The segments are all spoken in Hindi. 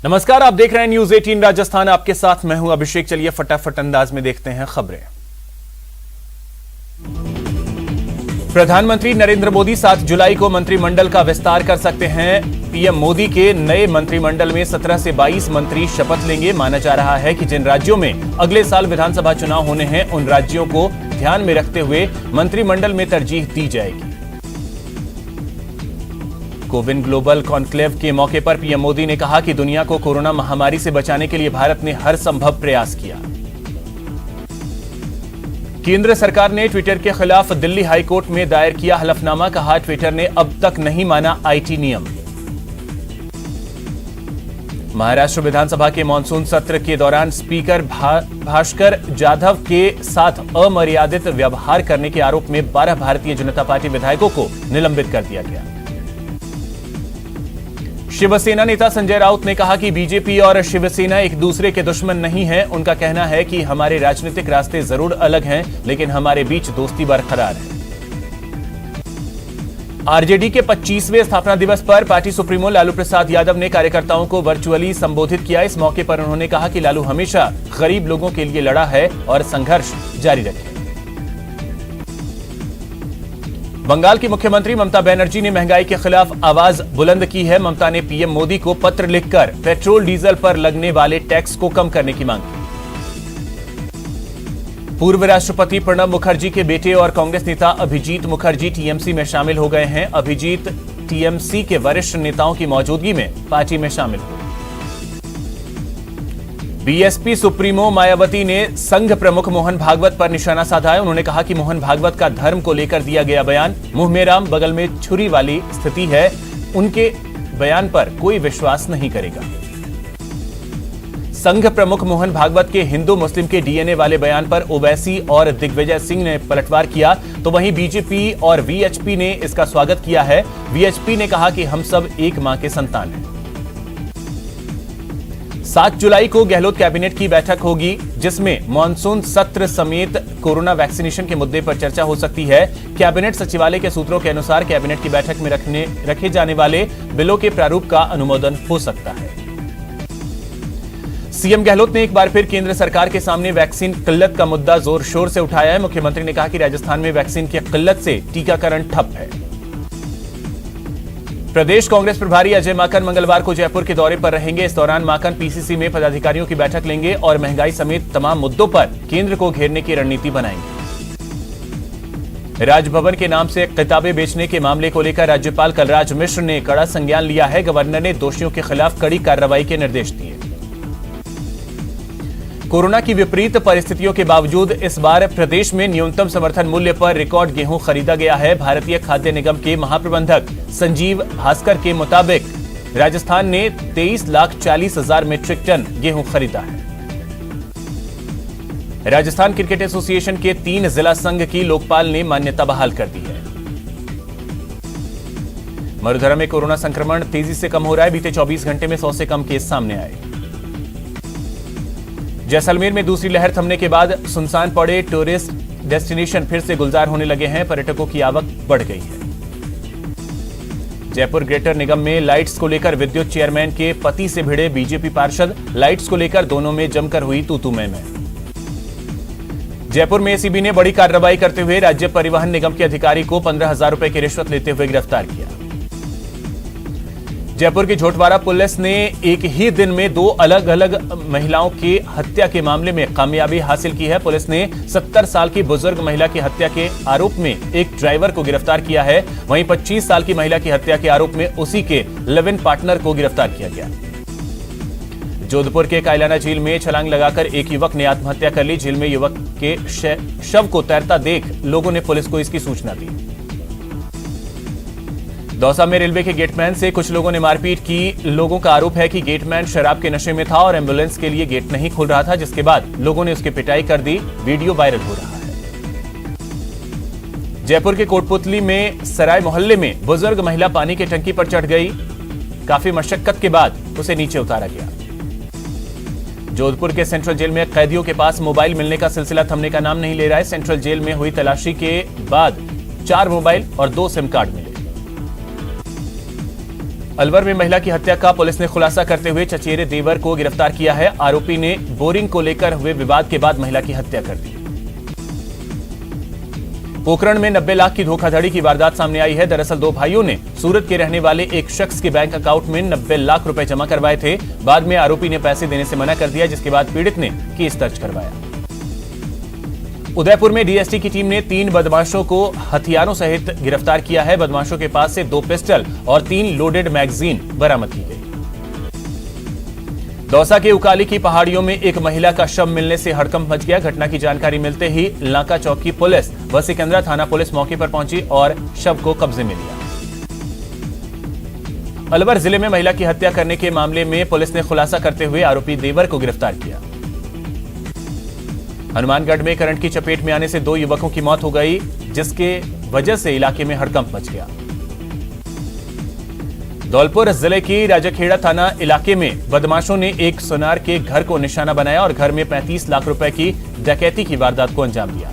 नमस्कार, आप देख रहे हैं न्यूज 18 राजस्थान। आपके साथ मैं हूं अभिषेक। चलिए फटाफट अंदाज में देखते हैं खबरें। प्रधानमंत्री नरेंद्र मोदी 7 जुलाई को मंत्रिमंडल का विस्तार कर सकते हैं। पीएम मोदी के नए मंत्रिमंडल में 17 से 22 मंत्री शपथ लेंगे। माना जा रहा है कि जिन राज्यों में अगले साल विधानसभा चुनाव होने हैं, उन राज्यों को ध्यान में रखते हुए मंत्रिमंडल में तरजीह दी जाएगी। कोविन ग्लोबल कॉन्क्लेव के मौके पर पीएम मोदी ने कहा कि दुनिया को कोरोना महामारी से बचाने के लिए भारत ने हर संभव प्रयास किया। केंद्र सरकार ने ट्विटर के खिलाफ दिल्ली हाईकोर्ट में दायर किया हलफनामा। कहा, ट्विटर ने अब तक नहीं माना आईटी नियम। महाराष्ट्र विधानसभा के मानसून सत्र के दौरान स्पीकर भास्कर जाधव के साथ अमर्यादित व्यवहार करने के आरोप में 12 भारतीय जनता पार्टी विधायकों को निलंबित कर दिया गया। शिवसेना नेता संजय राउत ने कहा कि बीजेपी और शिवसेना एक दूसरे के दुश्मन नहीं हैं। उनका कहना है कि हमारे राजनीतिक रास्ते जरूर अलग हैं, लेकिन हमारे बीच दोस्ती बरकरार है। आरजेडी के 25वें स्थापना दिवस पर पार्टी सुप्रीमो लालू प्रसाद यादव ने कार्यकर्ताओं को वर्चुअली संबोधित किया। इस मौके पर उन्होंने कहा कि लालू हमेशा गरीब लोगों के लिए लड़ा है और संघर्ष जारी रखे। बंगाल की मुख्यमंत्री ममता बनर्जी ने महंगाई के खिलाफ आवाज बुलंद की है। ममता ने पीएम मोदी को पत्र लिखकर पेट्रोल डीजल पर लगने वाले टैक्स को कम करने की मांग की। पूर्व राष्ट्रपति प्रणब मुखर्जी के बेटे और कांग्रेस नेता अभिजीत मुखर्जी टीएमसी में शामिल हो गए हैं। अभिजीत टीएमसी के वरिष्ठ नेताओं की मौजूदगी में पार्टी में शामिल हुए। बीएसपी सुप्रीमो मायावती ने संघ प्रमुख मोहन भागवत पर निशाना साधा है। उन्होंने कहा कि मोहन भागवत का धर्म को लेकर दिया गया बयान मुंह में राम बगल में छुरी वाली स्थिति है। उनके बयान पर कोई विश्वास नहीं करेगा। संघ प्रमुख मोहन भागवत के हिंदू मुस्लिम के डीएनए वाले बयान पर ओवैसी और दिग्विजय सिंह ने पलटवार किया, तो वहीं बीजेपी और वीएचपी ने इसका स्वागत किया है। वीएचपी ने कहा कि हम सब एक मां के संतान हैं। 7 जुलाई को गहलोत कैबिनेट की बैठक होगी, जिसमें मॉनसून सत्र समेत कोरोना वैक्सीनेशन के मुद्दे पर चर्चा हो सकती है। कैबिनेट सचिवालय के सूत्रों के अनुसार कैबिनेट की बैठक में रखे जाने वाले बिलों के प्रारूप का अनुमोदन हो सकता है। सीएम गहलोत ने एक बार फिर केंद्र सरकार के सामने वैक्सीन किल्लत का मुद्दा जोर शोर से उठाया है। मुख्यमंत्री ने कहा कि राजस्थान में वैक्सीन की किल्लत से टीकाकरण ठप है। प्रदेश कांग्रेस प्रभारी अजय माकन मंगलवार को जयपुर के दौरे पर रहेंगे। इस दौरान माकन पीसीसी में पदाधिकारियों की बैठक लेंगे और महंगाई समेत तमाम मुद्दों पर केंद्र को घेरने की रणनीति बनाएंगे। राजभवन के नाम से किताबें बेचने के मामले को लेकर राज्यपाल कलराज मिश्र ने कड़ा संज्ञान लिया है। गवर्नर ने दोषियों के खिलाफ कड़ी कार्रवाई के निर्देश दिए। कोरोना की विपरीत परिस्थितियों के बावजूद इस बार प्रदेश में न्यूनतम समर्थन मूल्य पर रिकॉर्ड गेहूं खरीदा गया है। भारतीय खाद्य निगम के महाप्रबंधक संजीव भास्कर के मुताबिक राजस्थान ने 23,40,000 मीट्रिक टन गेहूं खरीदा है। राजस्थान क्रिकेट एसोसिएशन के 3 जिला संघ की लोकपाल ने मान्यता बहाल कर दी है। मरुधरा में कोरोना संक्रमण तेजी से कम हो रहा है। बीते 24 घंटे में 100 से कम केस सामने आए। जैसलमेर में दूसरी लहर थमने के बाद सुनसान पड़े टूरिस्ट डेस्टिनेशन फिर से गुलजार होने लगे हैं। पर्यटकों की आवक बढ़ गई है। जयपुर ग्रेटर निगम में लाइट्स को लेकर विद्युत चेयरमैन के पति से भिड़े बीजेपी पार्षद। लाइट्स को लेकर दोनों में जमकर हुई तू-तू मैं। जयपुर में एसीबी ने बड़ी कार्रवाई करते हुए राज्य परिवहन निगम के अधिकारी को 15,000 रुपए की रिश्वत लेते हुए गिरफ्तार किया। जयपुर की झोटवाड़ा पुलिस ने एक ही दिन में 2 अलग अलग महिलाओं की हत्या के मामले में कामयाबी हासिल की है। पुलिस ने 70 साल की बुजुर्ग महिला की हत्या के आरोप में एक ड्राइवर को गिरफ्तार किया है। वहीं 25 साल की महिला की हत्या के आरोप में उसी के लिव इन पार्टनर को गिरफ्तार किया गया। जोधपुर के कायलाना झील में छलांग लगाकर एक युवक ने आत्महत्या कर ली। झील में युवक के शव को तैरता देख लोगों ने पुलिस को इसकी सूचना दी। दौसा में रेलवे के गेटमैन से कुछ लोगों ने मारपीट की। लोगों का आरोप है कि गेटमैन शराब के नशे में था और एम्बुलेंस के लिए गेट नहीं खोल रहा था, जिसके बाद लोगों ने उसकी पिटाई कर दी। वीडियो वायरल हो रहा है। जयपुर के कोटपुतली में सराय मोहल्ले में बुजुर्ग महिला पानी की टंकी पर चढ़ गई। काफी मशक्कत के बाद उसे नीचे उतारा गया। जोधपुर के सेंट्रल जेल में कैदियों के पास मोबाइल मिलने का सिलसिला थमने का नाम नहीं ले रहा है। सेंट्रल जेल में हुई तलाशी के बाद 4 मोबाइल और 2 सिम कार्ड मिले। अलवर में महिला की हत्या का पुलिस ने खुलासा करते हुए चचेरे देवर को गिरफ्तार किया है। आरोपी ने बोरिंग को लेकर हुए विवाद के बाद महिला की हत्या कर दी। पोखरण में 90 लाख की धोखाधड़ी की वारदात सामने आई है। दरअसल दो भाइयों ने सूरत के रहने वाले एक शख्स के बैंक अकाउंट में 90 लाख रुपए जमा करवाए थे। बाद में आरोपी ने पैसे देने से मना कर दिया, जिसके बाद पीड़ित ने केस दर्ज करवाया। उदयपुर में डीएसटी की टीम ने 3 बदमाशों को हथियारों सहित गिरफ्तार किया है। बदमाशों के पास से 2 पिस्टल और 3 लोडेड मैगजीन बरामद की गई। दौसा के उकाली की पहाड़ियों में एक महिला का शव मिलने से हड़कंप मच गया। घटना की जानकारी मिलते ही लांका चौकी पुलिस व सिकंदरा थाना पुलिस मौके पर पहुंची और शव को कब्जे में लिया। अलवर जिले में महिला की हत्या करने के मामले में पुलिस ने खुलासा करते हुए आरोपी देवर को गिरफ्तार किया। हनुमानगढ़ में करंट की चपेट में आने से 2 युवकों की मौत हो गई, जिसके वजह से इलाके में हड़कंप मच गया। धौलपुर जिले की राजाखेड़ा थाना इलाके में बदमाशों ने एक सुनार के घर को निशाना बनाया और घर में 35 लाख रुपए की डकैती की वारदात को अंजाम दिया।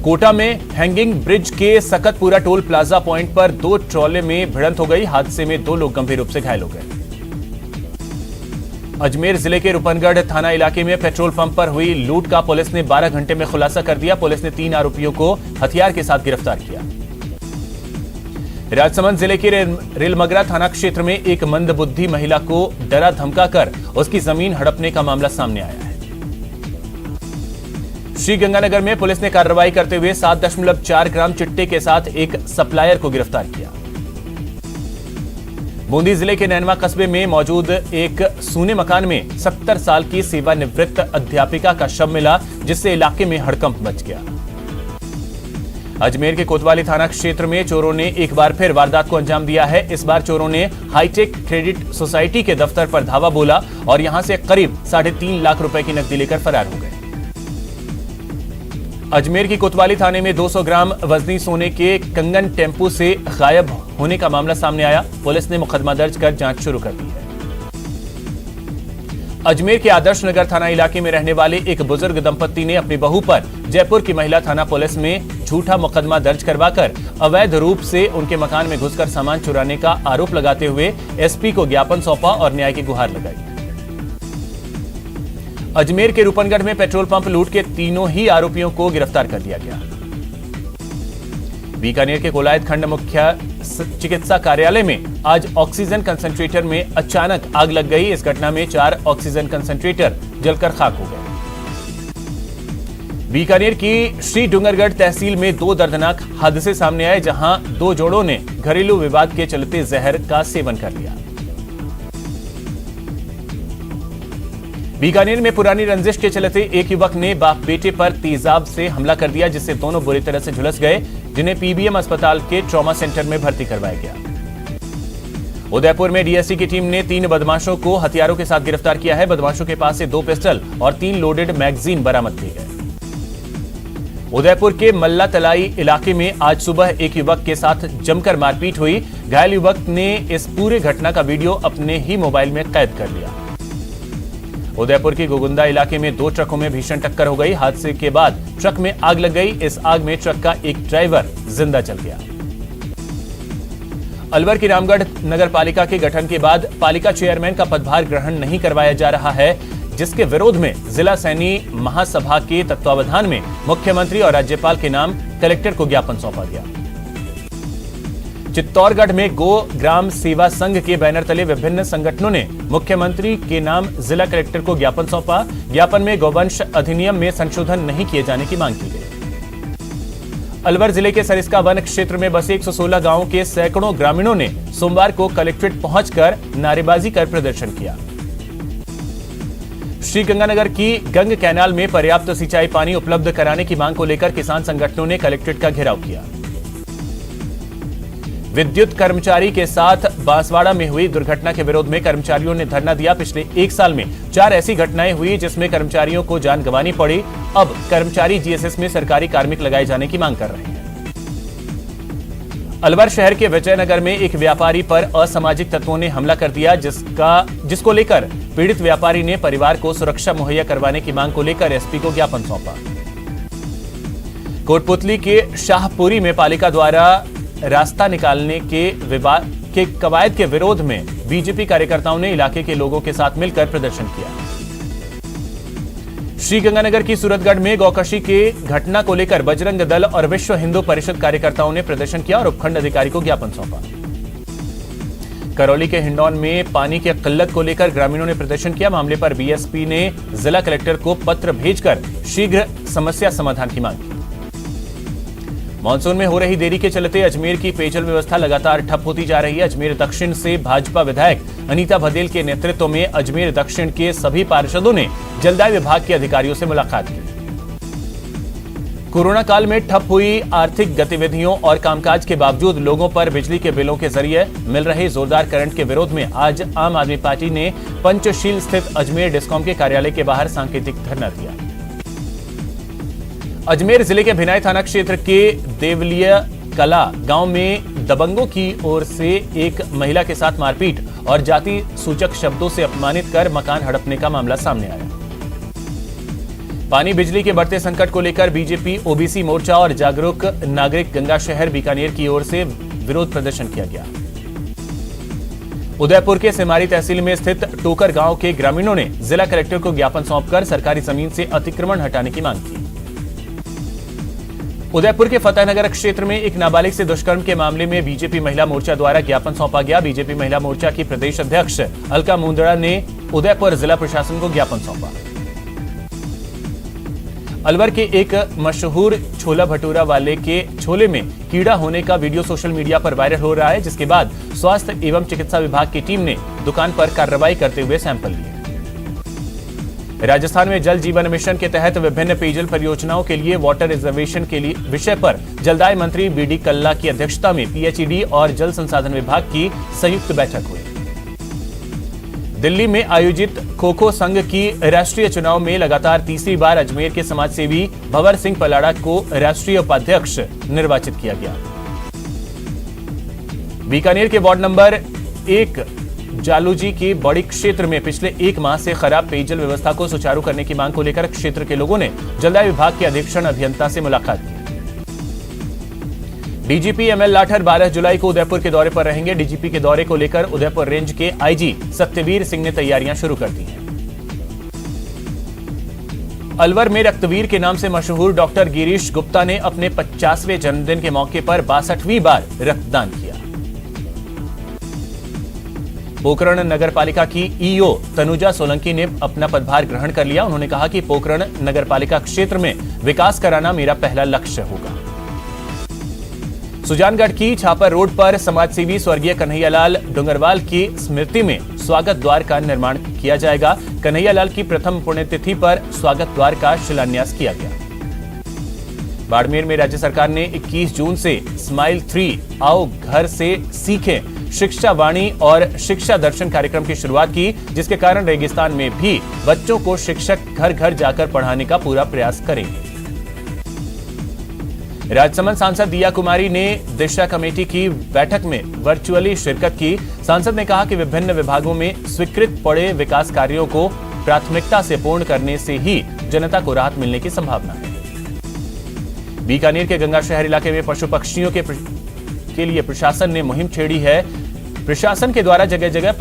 कोटा में हैंगिंग ब्रिज के सकतपुरा टोल प्लाजा पॉइंट पर 2 ट्रॉले में भिड़ंत हो गई। हादसे में 2 लोग गंभीर रूप से घायल हो गए। अजमेर जिले के रूपनगढ़ थाना इलाके में पेट्रोल पंप पर हुई लूट का पुलिस ने 12 घंटे में खुलासा कर दिया। पुलिस ने 3 आरोपियों को हथियार के साथ गिरफ्तार किया। राजसमंद जिले के रेलमगरा थाना क्षेत्र में एक मंदबुद्धि महिला को डरा धमकाकर उसकी जमीन हड़पने का मामला सामने आया है। श्रीगंगानगर में पुलिस ने कार्रवाई करते हुए 7.4 ग्राम चिट्टे के साथ एक सप्लायर को गिरफ्तार किया। बूंदी जिले के नैनवा कस्बे में मौजूद एक सूने मकान में 70 साल की सेवानिवृत्त अध्यापिका का शव मिला, जिससे इलाके में हड़कंप मच गया। अजमेर के कोतवाली थाना क्षेत्र में चोरों ने एक बार फिर वारदात को अंजाम दिया है। इस बार चोरों ने हाईटेक क्रेडिट सोसाइटी के दफ्तर पर धावा बोला और यहां से करीब 3.5 लाख रुपए की नकदी लेकर फरार हो गए। अजमेर की कोतवाली थाने में 200 ग्राम वजनी सोने के कंगन टेम्पो से गायब होने का मामला सामने आया। पुलिस ने मुकदमा दर्ज कर जांच शुरू कर दी है। अजमेर के आदर्श नगर थाना इलाके में रहने वाले एक बुजुर्ग दंपत्ति ने अपनी बहू पर जयपुर की महिला थाना पुलिस में झूठा मुकदमा दर्ज करवाकर अवैध रूप से उनके मकान में घुसकर सामान चुराने का आरोप लगाते हुए एसपी को ज्ञापन सौंपा और न्याय की गुहार लगाई। अजमेर के रूपनगढ़ में पेट्रोल पंप लूट के 3 ही आरोपियों को गिरफ्तार कर दिया गया। बीकानेर के कोलायत खंड मुख्य चिकित्सा कार्यालय में आज ऑक्सीजन कंसंट्रेटर में अचानक आग लग गई। इस घटना में 4 ऑक्सीजन कंसंट्रेटर जलकर खाक हो गए। बीकानेर की श्री डूंगरगढ़ तहसील में 2 दर्दनाक हादसे सामने आए, जहां 2 जोड़ों ने घरेलू विवाद के चलते जहर का सेवन कर लिया। बीकानेर में पुरानी रंजिश के चलते एक युवक ने बाप बेटे पर तेजाब से हमला कर दिया, जिससे दोनों बुरी तरह से झुलस गए, जिन्हें पीबीएम अस्पताल के ट्रॉमा सेंटर में भर्ती करवाया गया। उदयपुर में डीएसटी की टीम ने 3 बदमाशों को हथियारों के साथ गिरफ्तार किया है। बदमाशों के पास से 2 पिस्टल और 3 लोडेड मैगजीन बरामद किए गए। उदयपुर के मल्ला तलाई इलाके में आज सुबह एक युवक के साथ जमकर मारपीट हुई। घायल युवक ने इस पूरे घटना का वीडियो अपने ही मोबाइल में कैद कर लिया। उदयपुर की गोगुंदा इलाके में 2 ट्रकों में भीषण टक्कर हो गई। हादसे के बाद ट्रक में आग लग गई। इस आग में ट्रक का एक ड्राइवर जिंदा जल गया। अलवर की रामगढ़ नगर पालिका के गठन के बाद पालिका चेयरमैन का पदभार ग्रहण नहीं करवाया जा रहा है, जिसके विरोध में जिला सैनी महासभा के तत्वावधान में मुख्यमंत्री और राज्यपाल के नाम कलेक्टर को ज्ञापन सौंपा गया। चित्तौड़गढ़ में गो ग्राम सेवा संघ के बैनर तले विभिन्न संगठनों ने मुख्यमंत्री के नाम जिला कलेक्टर को ज्ञापन सौंपा। ज्ञापन में गौवंश अधिनियम में संशोधन नहीं किए जाने की मांग की गई। अलवर जिले के सरिस्का वन क्षेत्र में बसे 116 गांवों के सैकड़ों ग्रामीणों ने सोमवार को कलेक्ट्रेट पहुंचकर नारेबाजी कर प्रदर्शन किया। श्रीगंगानगर की गंग कैनाल में पर्याप्त सिंचाई पानी उपलब्ध कराने की मांग को लेकर किसान संगठनों ने कलेक्ट्रेट का घेराव किया। विद्युत कर्मचारी के साथ बांसवाड़ा में हुई दुर्घटना के विरोध में कर्मचारियों ने धरना दिया। पिछले 1 साल में 4 ऐसी घटनाएं हुई जिसमें कर्मचारियों को जान गंवानी पड़ी। अब कर्मचारी जीएसएस में सरकारी कार्मिक लगाए जाने की मांग कर रहे हैं। अलवर शहर के विजयनगर में एक व्यापारी पर असामाजिक तत्वों ने हमला कर दिया, जिसको लेकर पीड़ित व्यापारी ने परिवार को सुरक्षा मुहैया करवाने की मांग को लेकर एसपी को ज्ञापन सौंपा। कोटपुतली के शाहपुरी में पालिका द्वारा रास्ता निकालने के कवायद के विरोध में बीजेपी कार्यकर्ताओं ने इलाके के लोगों के साथ मिलकर प्रदर्शन किया। श्रीगंगानगर की सूरतगढ़ में गौकशी के घटना को लेकर बजरंग दल और विश्व हिंदू परिषद कार्यकर्ताओं ने प्रदर्शन किया और उपखंड अधिकारी को ज्ञापन सौंपा। करौली के हिंडौन में पानी की किल्लत को लेकर ग्रामीणों ने प्रदर्शन किया। मामले पर बीएसपी ने जिला कलेक्टर को पत्र भेजकर शीघ्र समस्या समाधान की मांग की। मानसून में हो रही देरी के चलते अजमेर की पेयजल व्यवस्था लगातार ठप होती जा रही है। अजमेर दक्षिण से भाजपा विधायक अनीता भदेल के नेतृत्व में अजमेर दक्षिण के सभी पार्षदों ने जलदाय विभाग के अधिकारियों से मुलाकात की। कोरोना काल में ठप हुई आर्थिक गतिविधियों और कामकाज के बावजूद लोगों पर बिजली के बिलों के जरिए मिल रहे जोरदार करंट के विरोध में आज आम आदमी पार्टी ने पंचशील स्थित अजमेर डिस्कॉम के कार्यालय के बाहर सांकेतिक धरना दिया। अजमेर जिले के भिनाई थाना क्षेत्र के देवलिया कला गांव में दबंगों की ओर से एक महिला के साथ मारपीट और जाति सूचक शब्दों से अपमानित कर मकान हड़पने का मामला सामने आया। पानी बिजली के बढ़ते संकट को लेकर बीजेपी, ओबीसी मोर्चा और जागरूक नागरिक गंगा शहर बीकानेर की ओर से विरोध प्रदर्शन किया गया। उदयपुर के सिमारी तहसील में स्थित टोकर गांव के ग्रामीणों ने जिला कलेक्टर को ज्ञापन सौंपकर सरकारी जमीन से अतिक्रमण हटाने की मांग की। उदयपुर के फतेहनगर क्षेत्र में एक नाबालिग से दुष्कर्म के मामले में बीजेपी महिला मोर्चा द्वारा ज्ञापन सौंपा गया। बीजेपी महिला मोर्चा की प्रदेश अध्यक्ष अलका मुंदड़ा ने उदयपुर जिला प्रशासन को ज्ञापन सौंपा। अलवर के एक मशहूर छोला भटूरा वाले के छोले में कीड़ा होने का वीडियो सोशल मीडिया पर वायरल हो रहा है, जिसके बाद स्वास्थ्य एवं चिकित्सा विभाग की टीम ने दुकान पर कार्रवाई करते हुए सैंपल लिए। राजस्थान में जल जीवन मिशन के तहत विभिन्न पेयजल परियोजनाओं के लिए वाटर रिजर्वेशन के लिए विषय पर जलदाय मंत्री बीडी कल्ला की अध्यक्षता में पीएचईडी और जल संसाधन विभाग की संयुक्त बैठक हुई। दिल्ली में आयोजित खो खो संघ की राष्ट्रीय चुनाव में लगातार तीसरी बार अजमेर के समाजसेवी भंवर सिंह पलाड़ा को राष्ट्रीय उपाध्यक्ष निर्वाचित किया गया। बीकानेर के वार्ड नंबर 1 जालूजी के बड़ी क्षेत्र में पिछले 1 माह से खराब पेयजल व्यवस्था को सुचारू करने की मांग को लेकर क्षेत्र के लोगों ने जलदाय विभाग के अधीक्षण अभियंता से मुलाकात की। डीजीपी एमएल लाठर 12 जुलाई को उदयपुर के दौरे पर रहेंगे। डीजीपी के दौरे को लेकर उदयपुर रेंज के आईजी सत्यवीर सिंह ने तैयारियां शुरू कर दी हैं। अलवर में रक्तवीर के नाम से मशहूर डॉक्टर गिरीश गुप्ता ने अपने 50वें जन्मदिन के मौके पर 62वीं बार रक्तदान किया। पोखरण नगर पालिका की ईओ तनुजा सोलंकी ने अपना पदभार ग्रहण कर लिया। उन्होंने कहा कि पोखरण नगर पालिका क्षेत्र में विकास कराना मेरा पहला लक्ष्य होगा। सुजानगढ़ की छापर रोड पर समाजसेवी स्वर्गीय कन्हैयालाल डुंगरवाल की स्मृति में स्वागत द्वार का निर्माण किया जाएगा। कन्हैयालाल की प्रथम पुण्यतिथि पर स्वागत द्वार का शिलान्यास किया गया। बाड़मेर में राज्य सरकार ने 21 जून से स्माइल 3 आओ घर से सीखें शिक्षा वाणी और शिक्षा दर्शन कार्यक्रम की शुरुआत की, जिसके कारण रेगिस्तान में भी बच्चों को शिक्षक घर घर जाकर पढ़ाने का पूरा प्रयास करेंगे। राजसमंद सांसद दिया कुमारी ने दिशा कमेटी की बैठक में वर्चुअली शिरकत की। सांसद ने कहा कि विभिन्न विभागों में स्वीकृत पड़े विकास कार्यों को प्राथमिकता से पूर्ण करने से ही जनता को राहत मिलने की संभावना है। बीकानेर के गंगा शहर इलाके में पशु पक्षियों के लिए प्रशासन ने मुहिम छेड़ी है। प्रशासन के द्वारा जगह जगह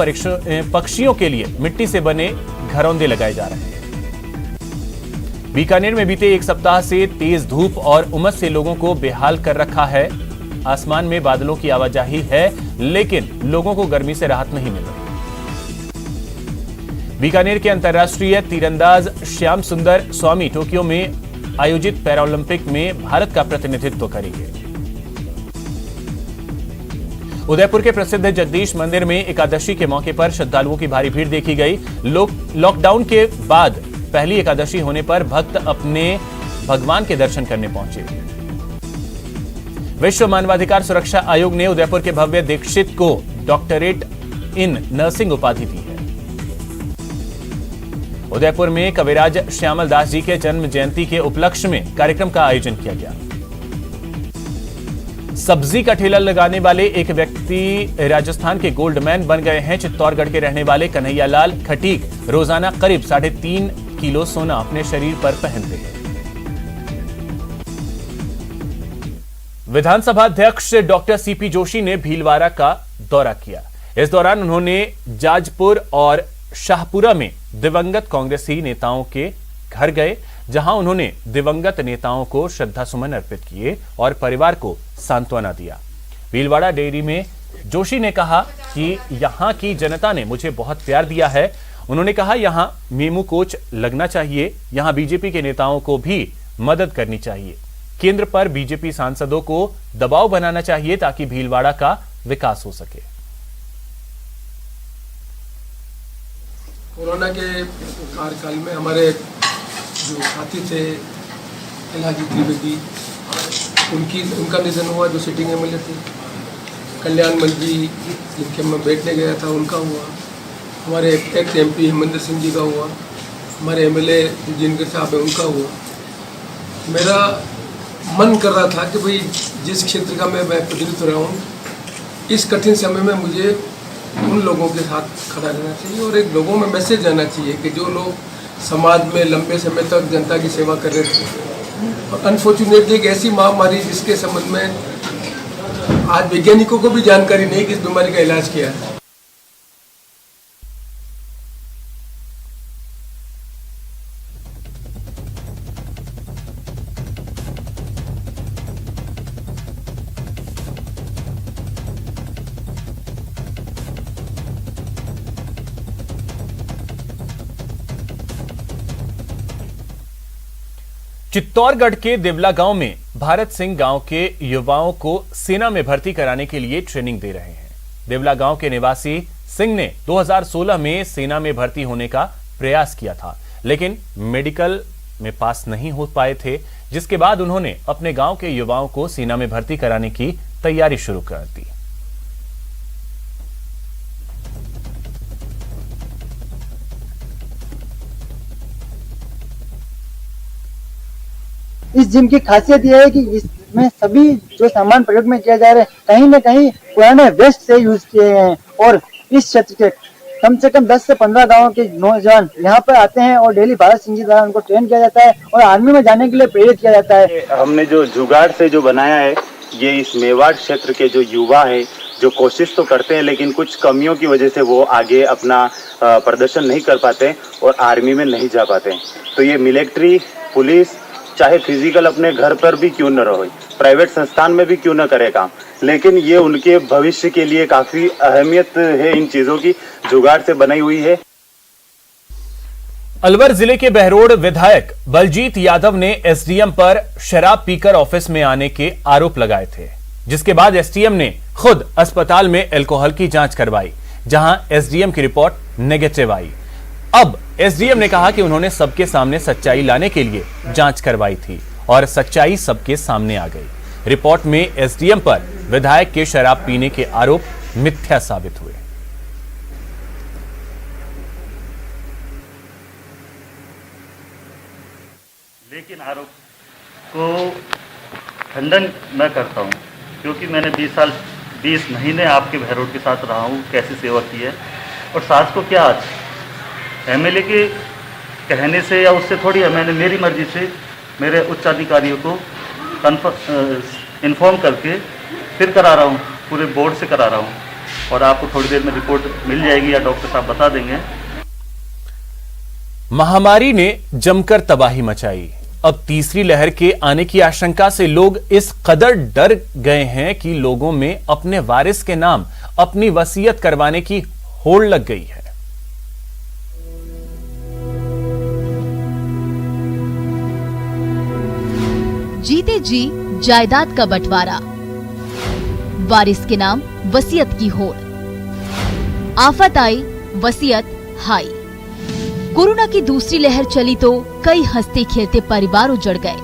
पक्षियों के लिए मिट्टी से बने घरौंदे लगाए जा रहे हैं। बीकानेर में बीते 1 सप्ताह से तेज धूप और उमस से लोगों को बेहाल कर रखा है। आसमान में बादलों की आवाजाही है, लेकिन लोगों को गर्मी से राहत नहीं मिल रही। बीकानेर के अंतर्राष्ट्रीय तीरंदाज श्याम सुंदर स्वामी टोक्यो में आयोजित पैरालंपिक में भारत का प्रतिनिधित्व करेंगे। उदयपुर के प्रसिद्ध जगदीश मंदिर में एकादशी के मौके पर श्रद्धालुओं की भारी भीड़ देखी गई। लॉकडाउन के बाद पहली एकादशी होने पर भक्त अपने भगवान के दर्शन करने पहुंचे। विश्व मानवाधिकार सुरक्षा आयोग ने उदयपुर के भव्य दीक्षित को डॉक्टरेट इन नर्सिंग उपाधि दी है। उदयपुर में कविराज श्यामल दास जी के जन्म जयंती के उपलक्ष्य में कार्यक्रम का आयोजन किया गया। सब्जी का ठेला लगाने वाले एक व्यक्ति राजस्थान के गोल्डमैन बन गए हैं। चित्तौड़गढ़ के रहने वाले कन्हैयालाल खटीक रोजाना करीब 3.5 किलो सोना अपने शरीर पर पहनते हैं। विधानसभा अध्यक्ष डॉक्टर सीपी जोशी ने भीलवाड़ा का दौरा किया। इस दौरान उन्होंने जाजपुर और शाहपुरा में दिवंगत कांग्रेसी नेताओं के घर गए, जहां उन्होंने दिवंगत नेताओं को श्रद्धासुमन अर्पित किए और परिवार को सांत्वना दिया। भीलवाड़ा डेयरी में जोशी ने कहा कि यहां की जनता ने मुझे बहुत प्यार दिया है। उन्होंने कहा यहां मेमू कोच लगना चाहिए, यहां बीजेपी के नेताओं को भी मदद करनी चाहिए। केंद्र पर बीजेपी सांसदों को दबाव बनाना चाहिए ताकि भीलवाड़ा का विकास हो सके। कोरोना के कार्यकाल में हमारे जो साथी थे एलहाजी त्रिवेदी, उनका निधन हुआ। जो सिटिंग एमएलए थे कल्याण मंत्री जिनके मैं बैठने गया था, उनका हुआ। हमारे एक्स एमपी हेमंत सिंह जी का हुआ। हमारे एमएलए जिनके साहब है उनका हुआ। मेरा मन कर रहा था कि भाई जिस क्षेत्र का मैं प्रतिनिधित्व रहा हूँ, इस कठिन समय में मुझे उन लोगों के साथ खड़ा रहना चाहिए और एक लोगों में मैसेज जाना चाहिए कि जो लोग समाज में लंबे समय तक जनता की सेवा कर रहे थे और अनफॉर्चुनेटली एक ऐसी महामारी जिसके संबंध में आज वैज्ञानिकों को भी जानकारी नहीं कि इस बीमारी का इलाज क्या है। चित्तौड़गढ़ के देवला गांव में भारत सिंह गांव के युवाओं को सेना में भर्ती कराने के लिए ट्रेनिंग दे रहे हैं। देवला गांव के निवासी सिंह ने 2016 में सेना में भर्ती होने का प्रयास किया था, लेकिन मेडिकल में पास नहीं हो पाए थे, जिसके बाद उन्होंने अपने गांव के युवाओं को सेना में भर्ती कराने की तैयारी शुरू कर दी। इस जिम की खासियत यह है कि इसमें सभी जो सामान प्रयोग में किया जा रहा है कहीं न कहीं पुराने वेस्ट से यूज किए हैं और इस क्षेत्र के कम से कम 10 से 15 गांवों के नौजवान यहाँ पर आते हैं और डेली भारत सिंह जी द्वारा उनको ट्रेन किया जाता है और आर्मी में जाने के लिए प्रेरित किया जाता है। हमने जो जुगाड़ से जो बनाया है, ये इस मेवाड़ क्षेत्र के जो युवा है जो कोशिश तो करते हैं, लेकिन कुछ कमियों की वजह से वो आगे अपना प्रदर्शन नहीं कर पाते और आर्मी में नहीं जा पाते। तो ये मिलिट्री, पुलिस चाहे फिजिकल अपने घर पर भी क्यों न रहो, प्राइवेट संस्थान में भी क्यों न करे काम, लेकिन ये उनके भविष्य के लिए काफी अहमियत है इन चीजों की जुगाड़ से बनाई हुई है। अलवर जिले के बहरोड़ विधायक बलजीत यादव ने एसडीएम पर शराब पीकर ऑफिस में आने के आरोप लगाए थे, जिसके बाद एसडीएम ने खुद अस्पताल में अल्कोहल की जांच करवाई, जहां एसडीएम की रिपोर्ट नेगेटिव आई। अब एसडीएम ने कहा कि उन्होंने सबके सामने सच्चाई लाने के लिए जांच करवाई थी और सच्चाई सबके सामने आ गई। रिपोर्ट में एसडीएम पर विधायक के शराब पीने के आरोप मिथ्या साबित हुए। लेकिन आरोप को खंडन मैं करता हूं, क्योंकि मैंने 20 महीने आपके बहरोड़ के साथ रहा हूं, कैसी सेवा की है। और सास को क्या आज एमएलए के कहने से या उससे थोड़ी है, मैंने मेरी मर्जी से मेरे उच्च अधिकारियों को इन्फॉर्म करके फिर करा रहा हूँ, पूरे बोर्ड से करा रहा हूँ और आपको थोड़ी देर में रिपोर्ट मिल जाएगी या डॉक्टर साहब बता देंगे। महामारी ने जमकर तबाही मचाई। अब तीसरी लहर के आने की आशंका से लोग इस कदर डर गए हैं कि लोगों में अपने वारिस के नाम अपनी वसीयत करवाने की होड़ लग गई है। जीते जी जायदाद का बंटवारा, वारिस के नाम वसीयत की होड़। आफत आई, वसीयत हाई। कोरोना की दूसरी लहर चली तो कई हंसते खेलते परिवार उजड़ गए।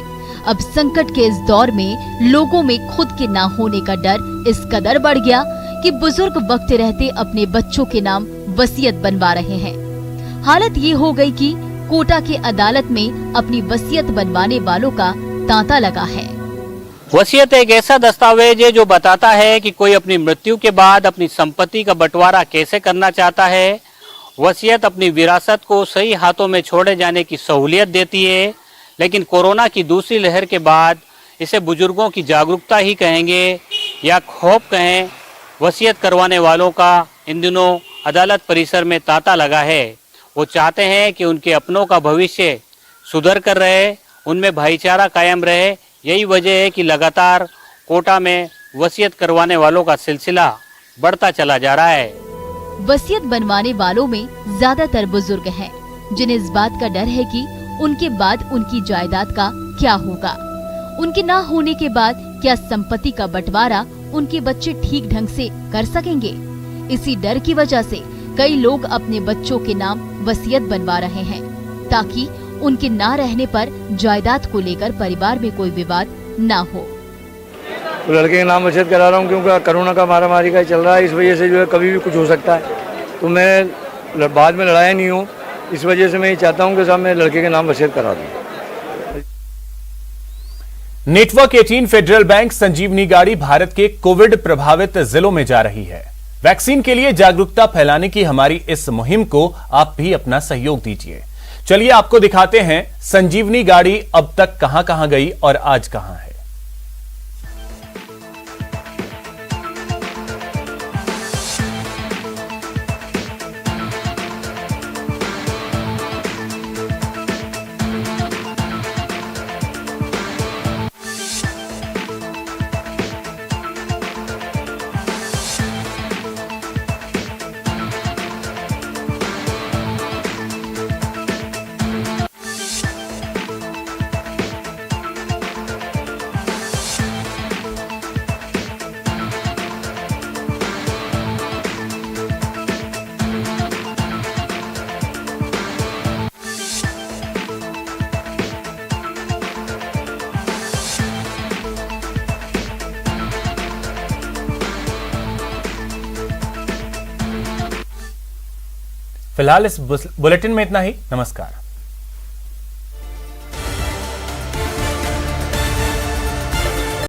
अब संकट के इस दौर में लोगों में खुद के ना होने का डर इस कदर बढ़ गया कि बुजुर्ग वक्त रहते अपने बच्चों के नाम वसीयत बनवा रहे हैं। हालत ये हो गई कि कोटा के अदालत में अपनी वसीयत बनवाने वालों का तांता लगा है। वसीयत एक ऐसा दस्तावेज है जो बताता है कि कोई अपनी मृत्यु के बाद अपनी संपत्ति का बंटवारा कैसे करना चाहता है। वसीयत अपनी विरासत को सही हाथों में छोड़े जाने की सहूलियत देती है, लेकिन कोरोना की दूसरी लहर के बाद इसे बुजुर्गों की जागरूकता ही कहेंगे या खौफ कहें, वसीयत करवाने वालों का इन दिनों अदालत परिसर में तांता लगा है। वो चाहते हैं कि उनके अपनों का भविष्य सुधर कर रहे, उनमें भाईचारा कायम रहे। यही वजह है कि लगातार कोटा में वसीयत करवाने वालों का सिलसिला बढ़ता चला जा रहा है। वसीयत बनवाने वालों में ज्यादातर बुजुर्ग हैं, जिन्हें इस बात का डर है कि उनके बाद उनकी जायदाद का क्या होगा। उनके ना होने के बाद क्या संपत्ति का बंटवारा उनके बच्चे ठीक ढंग से कर सकेंगे। इसी डर की वजह से कई लोग अपने बच्चों के नाम वसीयत बनवा रहे हैं, ताकि उनके ना रहने पर जायदाद को लेकर परिवार में कोई विवाद ना हो। तो लड़के के नाम वसीयत करा रहा हूँ, क्योंकि कोरोना का महामारी का चल रहा है। इस वजह से जो है कभी भी कुछ हो सकता है, तो मैं बाद में लड़ाया नहीं हूँ। इस वजह से मैं ये चाहता हूँ कि साहब मैं लड़के के नाम वसीयत करा दूँ। नेटवर्क 18 फेडरल बैंक संजीवनी गाड़ी भारत के कोविड प्रभावित जिलों में जा रही है। वैक्सीन के लिए जागरूकता फैलाने की हमारी इस मुहिम को आप भी अपना सहयोग दीजिए। चलिए आपको दिखाते हैं संजीवनी गाड़ी अब तक कहां कहां गई और आज कहां है। फिलहाल इस बुलेटिन में इतना ही। नमस्कार।